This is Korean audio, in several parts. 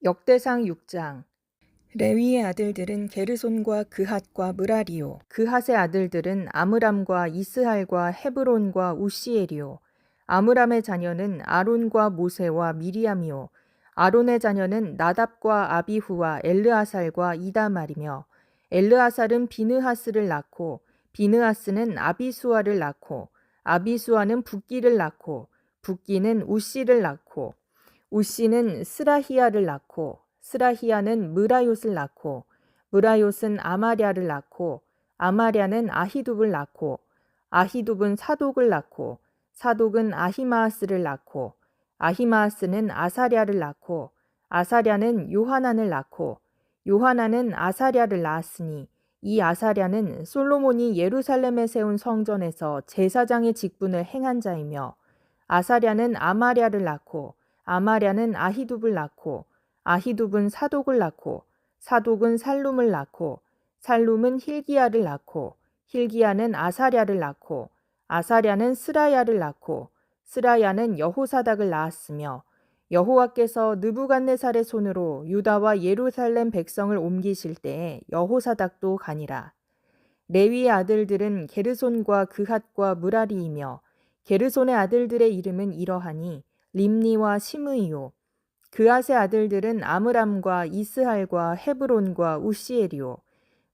역대상 6장. 레위의 아들들은 게르손과 그핫과 므라리요. 그핫의 아들들은 아므람과 이스할과 헤브론과 우시엘이요. 아므람의 자녀는 아론과 모세와 미리암이요. 아론의 자녀는 나답과 아비후와 엘르아살과 이다말이며, 엘르아살은 비느하스를 낳고, 비느하스는 아비수아를 낳고, 아비수아는 붓기를 낳고, 붓기는 우시를 낳고, 우시는 스라히야를 낳고, 스라히야는 므라욤을 낳고, 므라욤은 아마랴를 낳고, 아마랴는 아히둡을 낳고, 아히둡은 사독을 낳고, 사독은 아히마아스를 낳고, 아히마아스는 아사랴를 낳고, 아사랴는 요하난을 낳고, 요하난은 아사랴를 낳았으니, 이 아사랴는 솔로몬이 예루살렘에 세운 성전에서 제사장의 직분을 행한 자이며, 아사랴는 아마랴를 낳고, 아마랴는 아히둡을 낳고, 아히둡은 사독을 낳고, 사독은 살룸을 낳고, 살룸은 힐기야를 낳고, 힐기야는 아사랴를 낳고, 아사랴는 스라야를 낳고, 스라야는 여호사닥을 낳았으며, 여호와께서 느부갓네살의 손으로 유다와 예루살렘 백성을 옮기실 때에 여호사닥도 가니라. 레위의 아들들은 게르손과 그핫과 므라리이며, 게르손의 아들들의 이름은 이러하니 림니와 시므이요. 그핫의 아들들은 아므람과 이스할과 헤브론과 우시엘이요.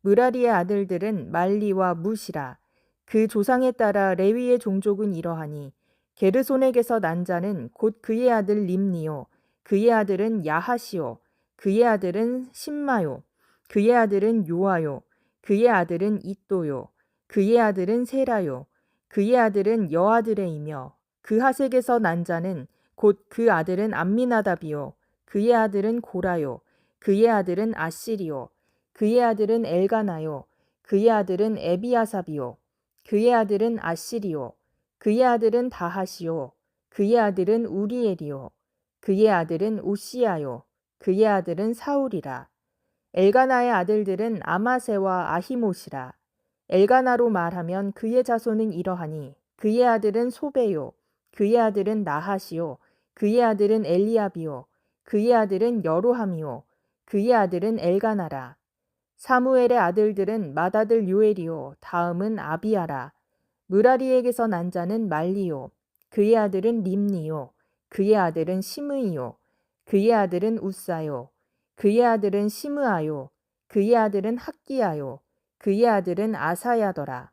므라리의 아들들은 말리와 무시라. 그 조상에 따라 레위의 종족은 이러하니 게르손에게서 난 자는 곧 그의 아들 림니요. 그의 아들은 야하시요. 그의 아들은 심마요. 그의 아들은 요아요. 그의 아들은 잇도요. 그의 아들은 세라요. 그의 아들은 여아드레이며, 그핫에게서 난 자는 곧 그 아들은 암미나답이요. 그의 아들은 고라요. 그의 아들은 아시리요. 그의 아들은 엘가나요. 그의 아들은 에비아삽이요. 그의 아들은 아시리요. 그의 아들은 다하시요. 그의 아들은 우리엘이요. 그의 아들은 우시야요. 그의 아들은 사울이라. 엘가나의 아들들은 아마세와 아히못이라. 엘가나로 말하면 그의 자손은 이러하니 그의 아들은 소베요. 그의 아들은 나하시요. 그의 아들은 엘리압이요. 그의 아들은 여로함이요. 그의 아들은 엘가나라. 사무엘의 아들들은 맏아들 요엘이요. 다음은 아비아라. 므라리에게서 난 자는 말리요. 그의 아들은 림니요. 그의 아들은 시므이요. 그의 아들은 우사요. 그의 아들은 시므아요. 그의 아들은 학기야요. 그의 아들은 아사야더라.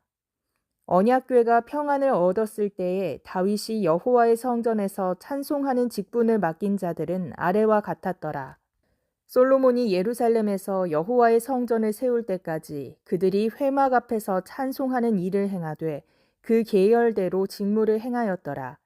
언약궤가 평안을 얻었을 때에 다윗이 여호와의 성전에서 찬송하는 직분을 맡긴 자들은 아래와 같았더라. 솔로몬이 예루살렘에서 여호와의 성전을 세울 때까지 그들이 회막 앞에서 찬송하는 일을 행하되 그 계열대로 직무를 행하였더라.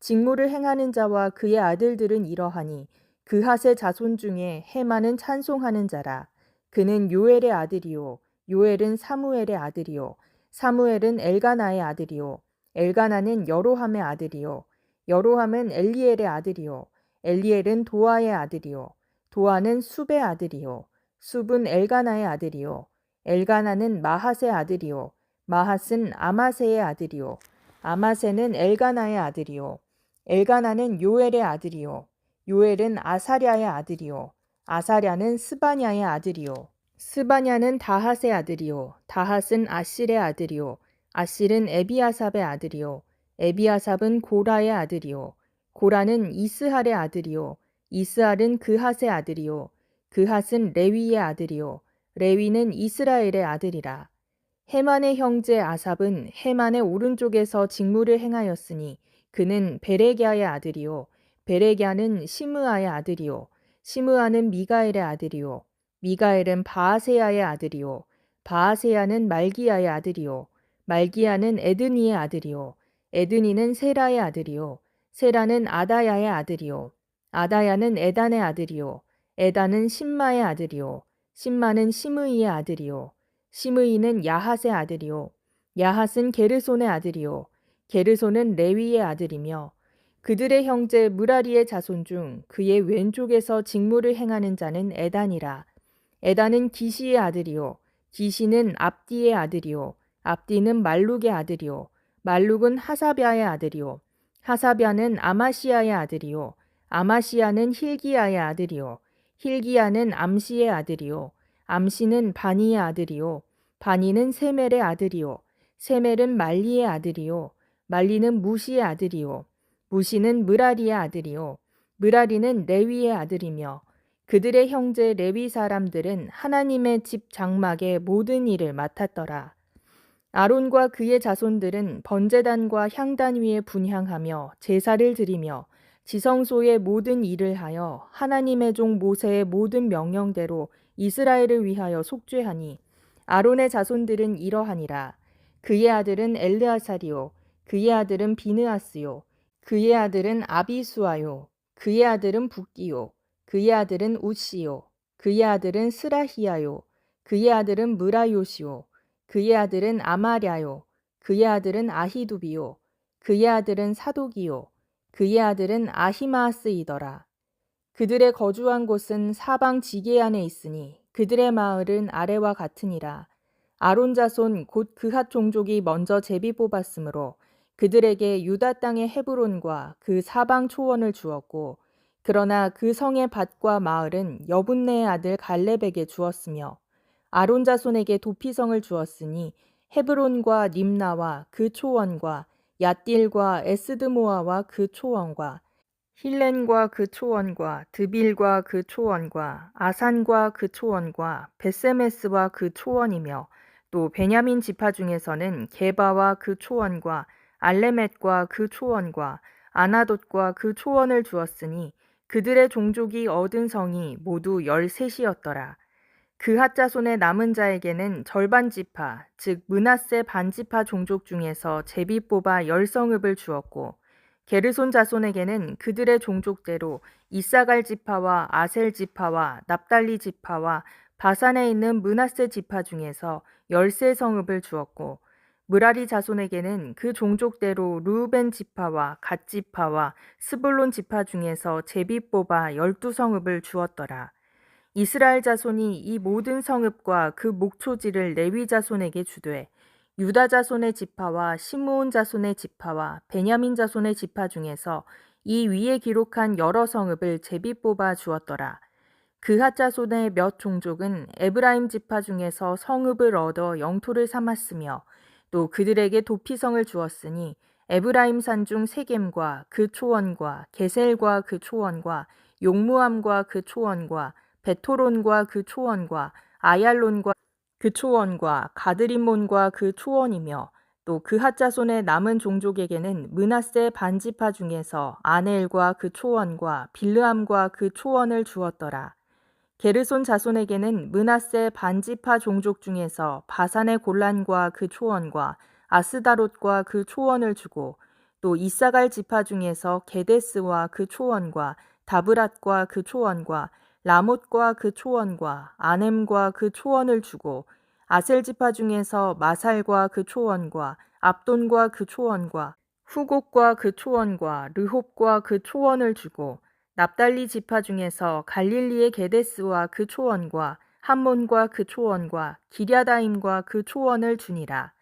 직무를 행하는 자와 그의 아들들은 이러하니 그핫의 자손 중에 헤만은 찬송하는 자라. 그는 요엘의 아들이요. 요엘은 사무엘의 아들이요. 사무엘은 엘가나의 아들이요. 엘가나는 여로함의 아들이요. 여로함은 엘리엘의 아들이요. 엘리엘은 도아의 아들이요. 도아는 숲의 아들이요. 숲은 엘가나의 아들이요. 엘가나는 마핫의 아들이요. 마핫은 아마세의 아들이요. 아마세는 엘가나의 아들이요. 엘가나는 요엘의 아들이요. 요엘은 아사랴의 아들이요. 아사랴는 스바냐의 아들이요. 스바냐는 다핫의 아들이요. 다핫은 아실의 아들이요. 아실은 에비아삽의 아들이요. 에비아삽은 고라의 아들이요. 고라는 이스할의 아들이요. 이스할은 그핫의 아들이요. 그핫은 레위의 아들이요. 레위는 이스라엘의 아들이라. 헤만의 형제 아삽은 헤만의 오른쪽에서 직무를 행하였으니 그는 베레갸의 아들이요. 베레갸는 시므아의 아들이요. 시므아는 미가엘의 아들이요. 미가엘은 바아세야의 아들이요. 바아세야는 말기야의 아들이요. 말기야는 에드니의 아들이요. 에드니는 세라의 아들이요. 세라는 아다야의 아들이요. 아다야는 에단의 아들이요. 에단은 심마의 아들이요. 심마는 시므이의 아들이요. 시므이는 야핫의 아들이요. 야핫은 게르손의 아들이요. 게르손은 레위의 아들이며, 그들의 형제 므라리의 자손 중 그의 왼쪽에서 직무를 행하는 자는 에단이라. 에단은 기시의 아들이요. 기시는 압디의 아들이요. 압디는 말룩의 아들이요. 말룩은 하사랴의 아들이요. 하사랴는 아마시아의 아들이요. 아마시아는 힐기야의 아들이요. 힐기야는 암시의 아들이요 암시는 바니의 아들이요 바니는 세멜의 아들이요 세멜은 말리의 아들이요 말리는 무시의 아들이요 무시는 므라리의 아들이요 므라리는 레위의 아들이며 그들의 형제 레위 사람들은 하나님의 집 장막의 모든 일을 맡았더라. 아론과 그의 자손들은 번제단과 향단 위에 분향하며 제사를 드리며 지성소의 모든 일을 하여 하나님의 종 모세의 모든 명령대로 이스라엘을 위하여 속죄하니 아론의 자손들은 이러하니라. 그의 아들은 엘르아살이요 그의 아들은 비느하스요 그의 아들은 아비수아요 그의 아들은 붓기요 그의 아들은 우시요 그의 아들은 스라히야요 그의 아들은 무라요시요 그의 아들은 아마랴요 그의 아들은 아히두비요 그의 아들은 사독이요 그의 아들은 아히마아스이더라. 그들의 거주한 곳은 사방 지게 안에 있으니 그들의 마을은 아래와 같으니라. 아론 자손 곧 그핫 종족이 먼저 제비 뽑았으므로 그들에게 유다 땅의 헤브론과 그 사방 초원을 주었고 그러나 그 성의 밭과 마을은 여분네의 아들 갈렙에게 주었으며 아론 자손에게 도피성을 주었으니 헤브론과 림나와 그 초원과 얏딜과 에스드모아와 그 초원과 힐렌과 그 초원과 드빌과 그 초원과 아산과 그 초원과 베세메스와 그 초원이며 또 베냐민 지파 중에서는 게바와 그 초원과 알레멧과 그 초원과 아나돗과 그 초원을 주었으니 그들의 종족이 얻은 성이 모두 13이었더라. 그핫 자손의 남은 자에게는 절반 지파, 즉 므낫세 반지파 종족 중에서 제비 뽑아 10성읍을 주었고 게르손 자손에게는 그들의 종족대로 이사갈 지파와 아셀 지파와 납달리 지파와 바산에 있는 므낫세 지파 중에서 13성읍을 주었고 므라리 자손에게는 그 종족대로 르우벤 지파와 갓 지파와 스불론 지파 중에서 제비 뽑아 12성읍을 주었더라. 이스라엘 자손이 이 모든 성읍과 그 목초지를 레위 자손에게 주되 유다 자손의 지파와 시므온 자손의 지파와 베냐민 자손의 지파 중에서 이 위에 기록한 여러 성읍을 제비 뽑아 주었더라. 그핫 자손의 몇 종족은 에브라임 지파 중에서 성읍을 얻어 영토를 삼았으며 또 그들에게 도피성을 주었으니 에브라임 산중 세겜과 그 초원과 게셀과 그 초원과 용무암과 그 초원과 베토론과 그 초원과 아얄론과 그 초원과 가드림몬과 그 초원이며 또 그핫 자손의 남은 종족에게는 므낫세 반지파 중에서 아넬과 그 초원과 빌르암과 그 초원을 주었더라. 게르손 자손에게는 므낫세 반지파 종족 중에서 바산의 골란과 그 초원과 아스다롯과 그 초원을 주고 또 이사갈 지파 중에서 게데스와 그 초원과 다브랏과 그 초원과 라못과 그 초원과 아넴과 그 초원을 주고 아셀 지파 중에서 마살과 그 초원과 압돈과 그 초원과 후곡과 그 초원과 르홉과 그 초원을 주고 납달리 지파 중에서 갈릴리의 게데스와 그 초원과 함몬과 그 초원과 기랴다임과 그 초원을 주니라.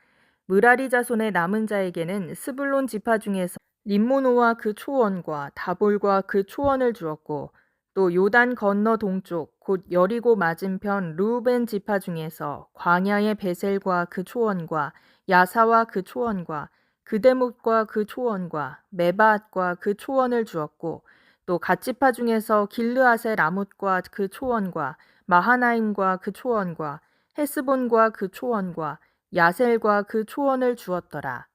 므라리 자손의 남은 자에게는 스불론 지파 중에서 림모노와 그 초원과 다볼과 그 초원을 주었고 또 요단 건너 동쪽 곧 여리고 맞은편 르우벤 지파 중에서 광야의 베셀과 그 초원과 야사와 그 초원과 그데못과 그 초원과 메바앗과 그 초원을 주었고 또 갓 지파 중에서 길르앗의 라못과 그 초원과 마하나임과 그 초원과 헤스본과 그 초원과 야셀과 그 초원을 주었더라.